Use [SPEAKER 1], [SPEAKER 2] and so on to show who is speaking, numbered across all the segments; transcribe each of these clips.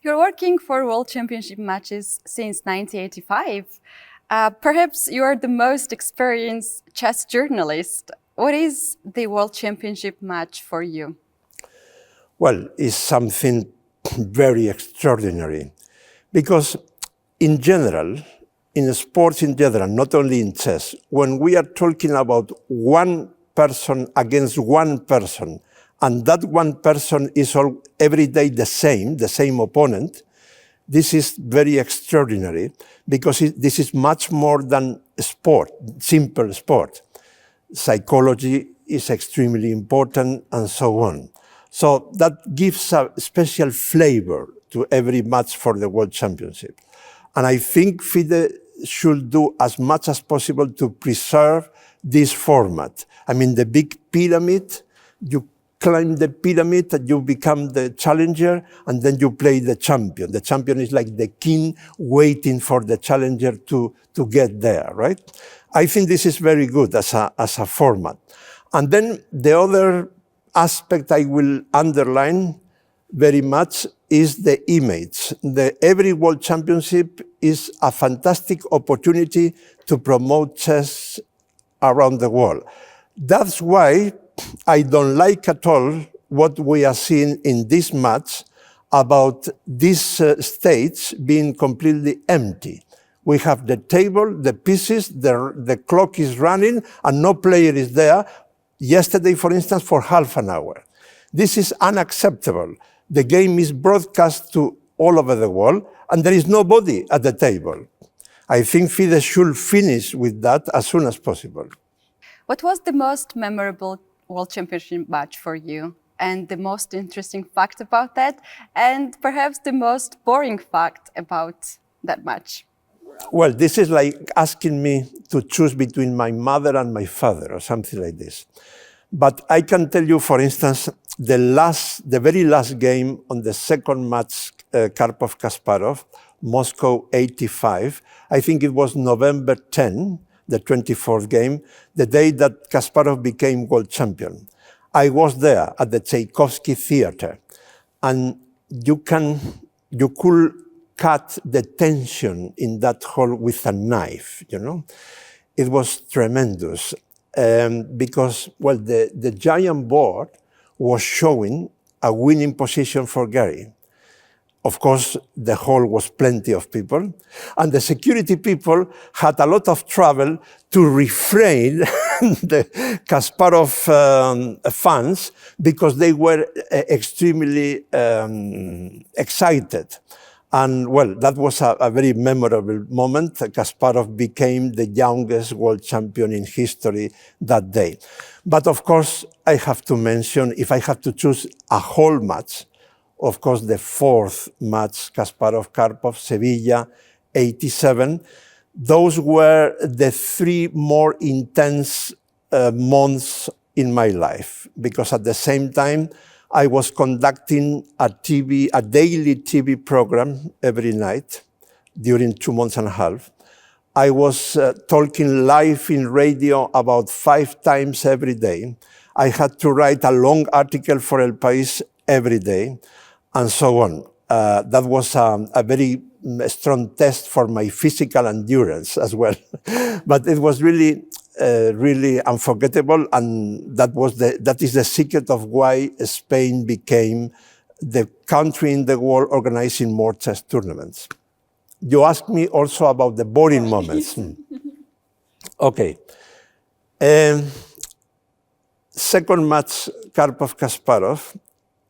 [SPEAKER 1] You're working for World Championship matches since 1985. Perhaps you are the most experienced chess journalist. What is the World Championship match for you?
[SPEAKER 2] Well, it's something very extraordinary because in general, in sports in general, not only in chess, when we are talking about one person against one person, and that one person is every day the same opponent, this is very extraordinary because this is much more than sport, simple sport. Psychology is extremely important and so on. So that gives a special flavor to every match for the World Championship. And I think FIDE should do as much as possible to preserve this format. I mean, the big pyramid, you climb the pyramid and you become the challenger, and then you play the champion. The champion is like the king waiting for the challenger to get there, right? I think this is very good as a format. And then the other aspect I will underline very much is the image. Every World Championship is a fantastic opportunity to promote chess around the world. That's why I don't like at all what we are seeing in this match about this stage being completely empty. We have the table, the pieces, the clock is running, and no player is there. Yesterday, for instance, for half an hour. This is unacceptable. The game is broadcast to all over the world, and there is nobody at the table. I think FIDE should finish with that as soon as possible.
[SPEAKER 1] What was the most memorable World Championship match for you? And the most interesting fact about that? And perhaps the most boring fact about that match?
[SPEAKER 2] Well, this is like asking me to choose between my mother and my father or something like this. But I can tell you, for instance, the very last game on the second match, Karpov-Kasparov, Moscow 85, I think it was November 10, the 24th game, the day that Kasparov became world champion. I was there at the Tchaikovsky Theater, and you could cut the tension in that hall with a knife, you know. It was tremendous because, well, the giant board was showing a winning position for Gary. Of course, the hall was plenty of people, and the security people had a lot of trouble to refrain the Kasparov fans because they were extremely excited. And well, that was a very memorable moment. Kasparov became the youngest world champion in history that day. But of course, I have to mention, if I have to choose a whole match, of course, the fourth match, Kasparov-Karpov, Sevilla, 87. Those were the three more intense months in my life, because at the same time, I was conducting a daily TV program every night during 2 months and a half. I was talking live in radio about 5 times every day. I had to write a long article for El País every day, and so on. That was a very strong test for my physical endurance as well. But it was really unforgettable, and that is the secret of why Spain became the country in the world organizing more chess tournaments. You asked me also about the boring moments. Okay. Second match, Karpov-Kasparov,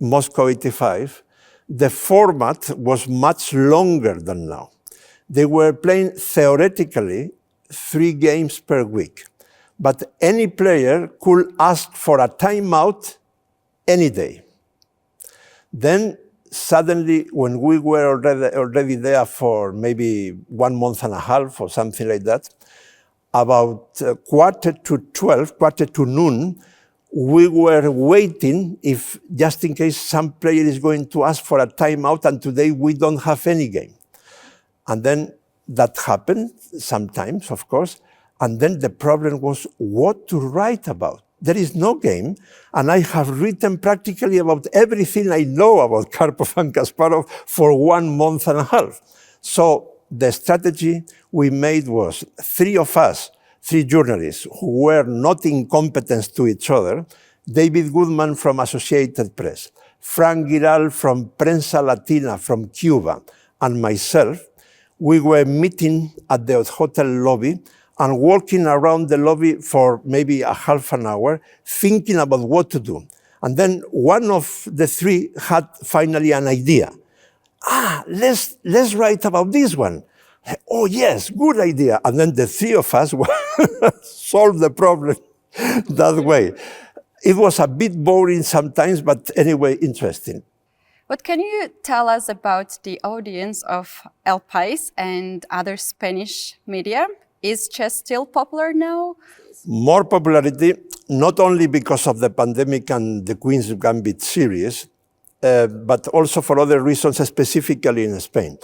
[SPEAKER 2] Moscow 85. The format was much longer than now. They were playing theoretically 3 games per week. But any player could ask for a timeout any day. Then suddenly, when we were already there for maybe 1 month and a half or something like that, about quarter to noon, we were waiting if, just in case some player is going to ask for a timeout, and today we don't have any game. And then that happened sometimes, of course. And then the problem was what to write about, there is no game, and I have written practically about everything I know about Karpov and Kasparov for 1 month and a half. So the strategy we made was three of us, three journalists who were not incompetent to each other, David Goodman from Associated Press, Frank Giral from Prensa Latina from Cuba, and myself. We were meeting at the hotel lobby and walking around the lobby for maybe a half an hour, thinking about what to do. And then one of the three had finally an idea. Let's write about this one. Oh yes, good idea. And then the three of us solved the problem that way. It was a bit boring sometimes, but anyway, interesting.
[SPEAKER 1] What can you tell us about the audience of El País and other Spanish media? Is chess still popular now?
[SPEAKER 2] More popularity, not only because of the pandemic and the Queen's Gambit series, but also for other reasons, specifically in Spain.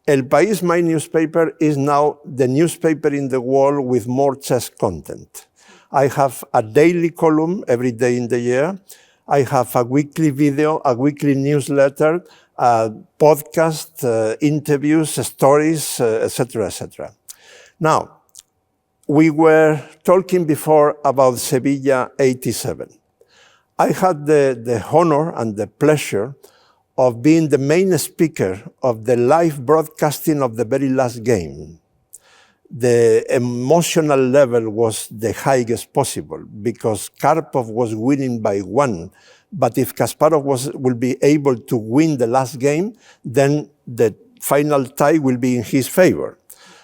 [SPEAKER 2] El País, my newspaper, is now the newspaper in the world with more chess content. I have a daily column every day in the year. I have a weekly video, a weekly newsletter, a podcast, interviews, stories, etc., etc. Now, we were talking before about Sevilla 87. I had the honor and the pleasure of being the main speaker of the live broadcasting of the very last game. The emotional level was the highest possible because Karpov was winning by 1, but if Kasparov will be able to win the last game, then the final tie will be in his favor.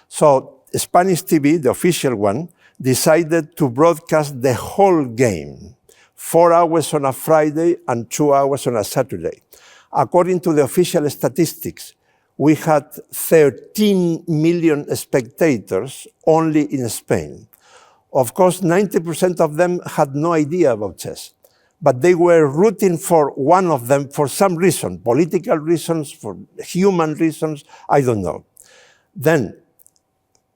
[SPEAKER 2] So Spanish TV, the official one, decided to broadcast the whole game, 4 hours on a Friday and 2 hours on a Saturday. According to the official statistics, we had 13 million spectators only in Spain. Of course, 90% of them had no idea about chess, but they were rooting for one of them for some reason, political reasons, for human reasons, I don't know. Then,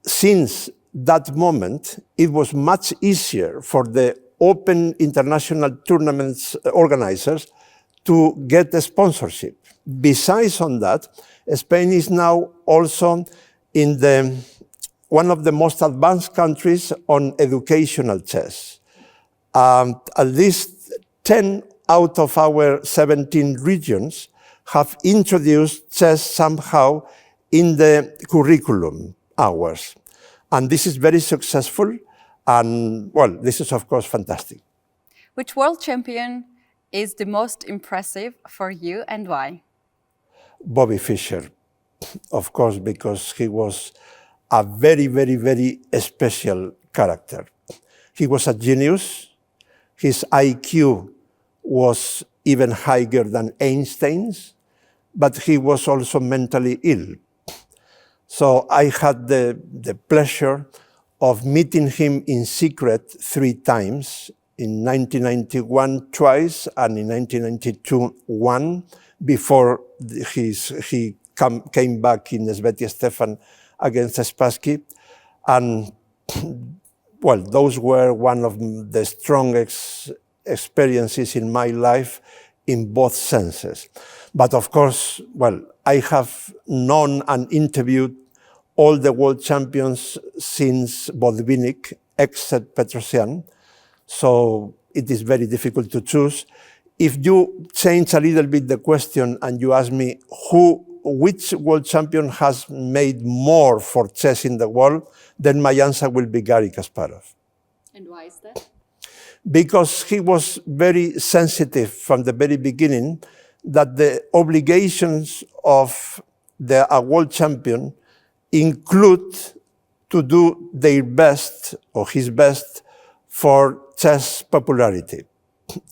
[SPEAKER 2] since that moment, it was much easier for the open international tournaments organizers to get a sponsorship. Besides on that, Spain is now also in one of the most advanced countries on educational chess. At least 10 out of our 17 regions have introduced chess somehow in the curriculum hours. And this is very successful, and well, this is of course fantastic.
[SPEAKER 1] Which world champion is the most impressive for you and why?
[SPEAKER 2] Bobby Fischer, of course, because he was a very, very, very special character. He was a genius. His IQ was even higher than Einstein's, but he was also mentally ill. So I had the pleasure of meeting him in secret 3 times, in 1991 twice, and in 1992 one, before he came back in Svetya Stefan against Spassky. And well, those were one of the strongest experiences in my life in both senses. But of course, well, I have known and interviewed all the world champions since Botvinnik, except Petrosyan. So it is very difficult to choose. If you change a little bit the question and you ask me which world champion has made more for chess in the world, then my answer will be Garry Kasparov.
[SPEAKER 1] And why is that?
[SPEAKER 2] Because he was very sensitive from the very beginning that the obligations of a world champion include to do their best or his best for chess popularity.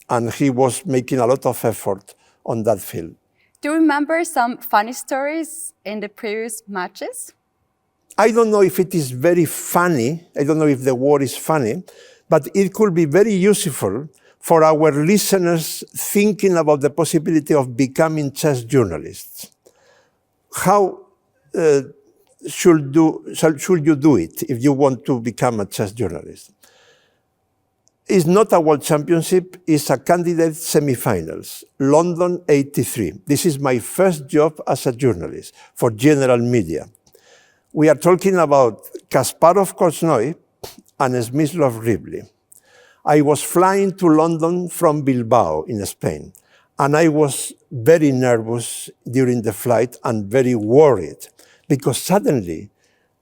[SPEAKER 2] And he was making a lot of effort on that field.
[SPEAKER 1] Do you remember some funny stories in the previous matches?
[SPEAKER 2] I don't know if it is very funny. I don't know if the word is funny, but it could be very useful for our listeners thinking about the possibility of becoming chess journalists. How should you do it if you want to become a chess journalist? It's not a World Championship, it's a candidate semifinals, London 83. This is my first job as a journalist for general media. We are talking about Kasparov-Korchnoi and Smyslov-Rivlin. I was flying to London from Bilbao in Spain, and I was very nervous during the flight and very worried because suddenly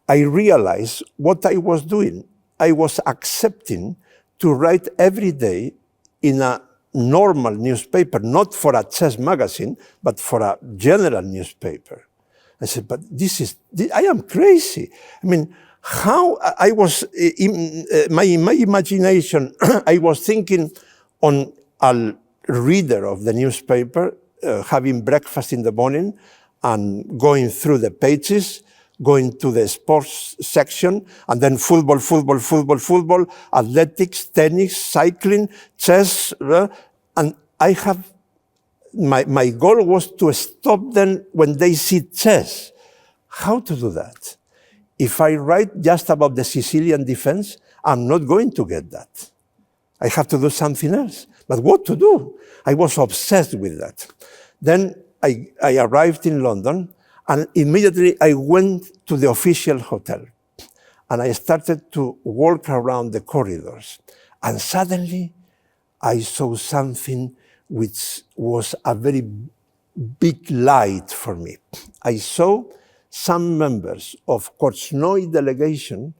[SPEAKER 2] I realized what I was doing. I was accepting to write every day in a normal newspaper, not for a chess magazine, but for a general newspaper. I said, but I am crazy. I mean, how I was, in my imagination, I was thinking on a reader of the newspaper, having breakfast in the morning and going through the pages, going to the sports section, and then football, athletics, tennis, cycling, chess, and I have, my goal was to stop them when they see chess. How to do that? If I write just about the Sicilian defense, I'm not going to get that. I have to do something else. But what to do? I was obsessed with that. Then I arrived in London, and immediately I went to the official hotel. And I started to walk around the corridors. And suddenly, I saw something which was a very big light for me. I saw some members of Korchnoi delegation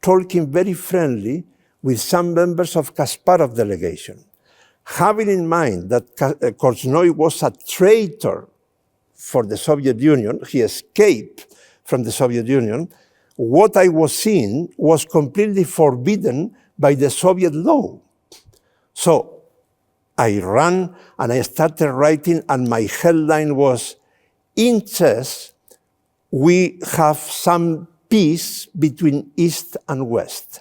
[SPEAKER 2] talking very friendly with some members of Kasparov delegation. Having in mind that Korchnoi was a traitor for the Soviet Union, he escaped from the Soviet Union, what I was seeing was completely forbidden by the Soviet law. So I ran and I started writing, and my headline was, in chess, we have some peace between East and West.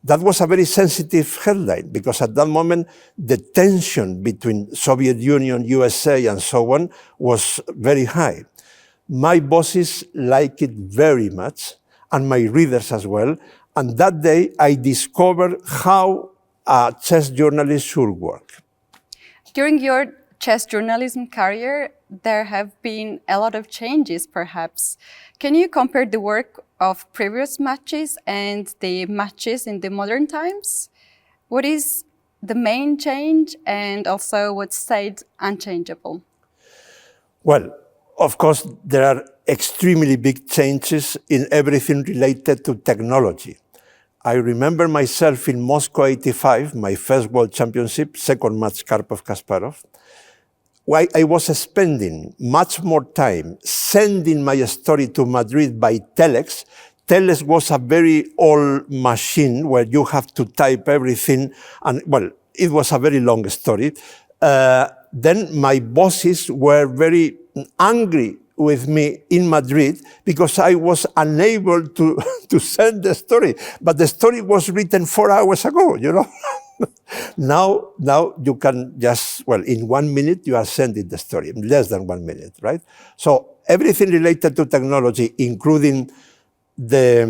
[SPEAKER 2] That was a very sensitive headline because at that moment, the tension between Soviet Union, USA, and so on was very high. My bosses liked it very much, and my readers as well. And that day, I discovered how a chess journalist should work.
[SPEAKER 1] During your chess journalism career, there have been a lot of changes, perhaps. Can you compare the work of previous matches and the matches in the modern times? What is the main change, and also what stayed unchangeable?
[SPEAKER 2] Well, of course, there are extremely big changes in everything related to technology. I remember myself in Moscow 85, my first World Championship, second match Karpov-Kasparov. I was spending much more time sending my story to Madrid by telex. Telex was a very old machine where you have to type everything, and well, it was a very long story. Then my bosses were very angry with me in Madrid because I was unable to send the story. But the story was written 4 hours ago, you know. Now you can just, well, in 1 minute you are sending the story, in less than 1 minute, right? So everything related to technology, including the,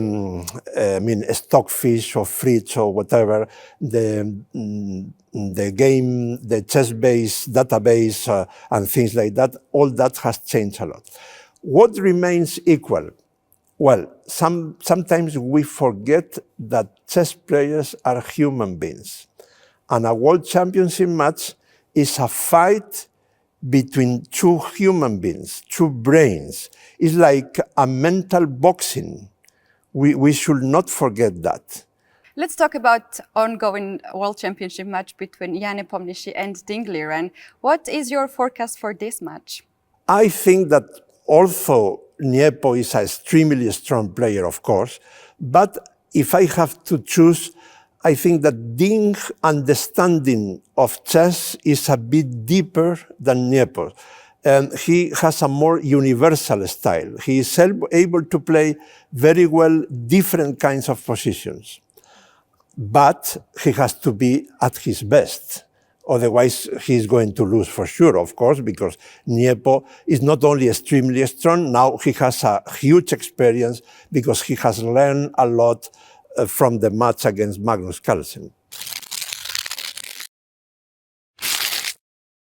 [SPEAKER 2] stockfish or fritz or whatever, the game, the chess-based database and things like that, all that has changed a lot. What remains equal? Well, sometimes we forget that chess players are human beings. And a World Championship match is a fight between two human beings, two brains. It's like a mental boxing. We should not forget that.
[SPEAKER 1] Let's talk about ongoing World Championship match between Jan Nepomniachtchi and Ding Liren. What is your forecast for this match?
[SPEAKER 2] I think that although Niepo is an extremely strong player, of course, but if I have to choose, I think that Ding's understanding of chess is a bit deeper than Niepo. And he has a more universal style. He is able to play very well different kinds of positions. But he has to be at his best. Otherwise, he's going to lose for sure, of course, because Niepo is not only extremely strong, now he has a huge experience because he has learned a lot from the match against Magnus Carlsen.